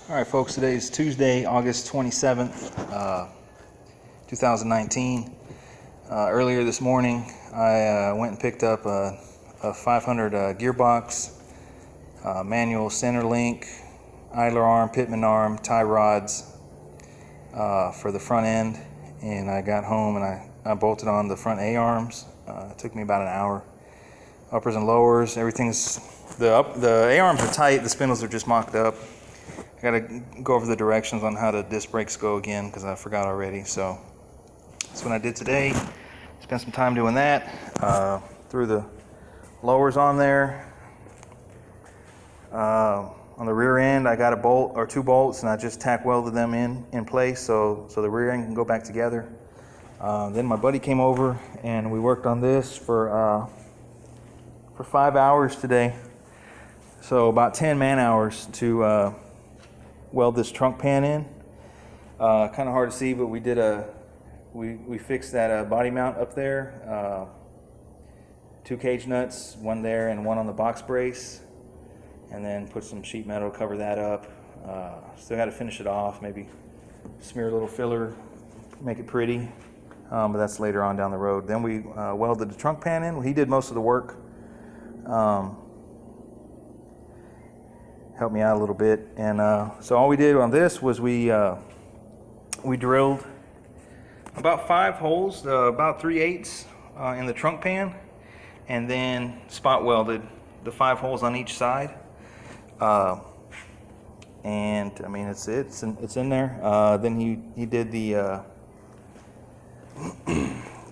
All right, folks, today is Tuesday, August 27th, 2019. Earlier this morning, I went and picked up a 500 gearbox, manual center link, idler arm, pitman arm, tie rods for the front end, and I got home and I bolted on the front A-arms. It took me about an hour. Uppers and lowers, everything's, the A-arms are tight, the spindles are just mocked up. I gotta go over the directions on how the disc brakes go again because I forgot already. So that's what I did today. Spent some time doing that. Threw the lowers on there. On the rear end, I got a bolt or two bolts, and I just tack welded them in place so the rear end can go back together. Then my buddy came over and we worked on this for 5 hours today. So about 10 man hours to weld this trunk pan in. Kind of hard to see, but we did we fixed that body mount up there. 2 cage nuts, one there and one on the box brace, and then put some sheet metal to cover that up. Still got to finish it off, maybe smear a little filler, make it pretty, but that's later on down the road. Then we welded the trunk pan in. He did most of the work. Helped me out a little bit, and so all we did on this was we drilled about 5 holes, about 3/8 in the trunk pan, and then spot welded the 5 holes on each side. And I mean it's in there. Then he did the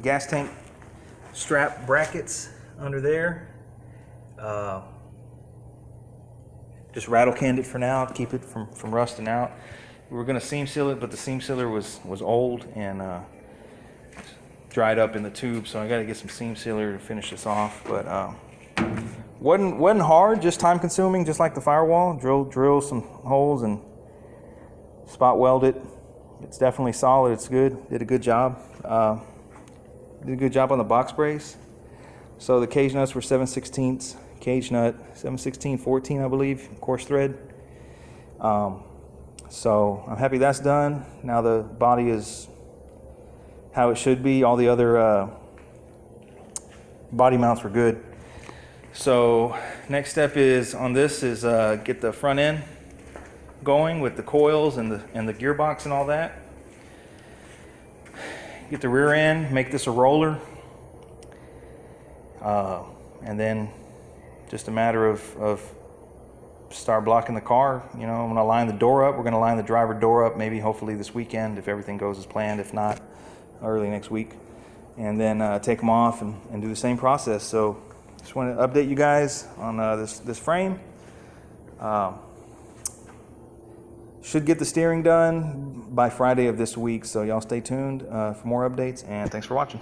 gas tank strap brackets under there. Just rattle canned it for now to keep it from rusting out. We were going to seam seal it, but the seam sealer was old and dried up in the tube, so I got to get some seam sealer to finish this off. But wasn't hard, just time consuming, just like the firewall. Drill some holes and spot weld it. It's definitely solid. It's good. Did a good job. Did a good job on the box brace. So the cage nuts were 7/16 cage nut, 7/16/14, I believe, coarse thread. So I'm happy that's done. Now the body is how it should be. All the other body mounts were good. So next step is on this is get the front end going with the coils and the gearbox and all that. Get the rear end, make this a roller, and then just a matter of start blocking the car. You know, I'm gonna line the door up. We're gonna line the driver door up, maybe hopefully this weekend if everything goes as planned. If not, early next week. And then take them off and do the same process. So just want to update you guys on this frame. Should get the steering done by Friday of this week. So y'all stay tuned for more updates, and thanks for watching.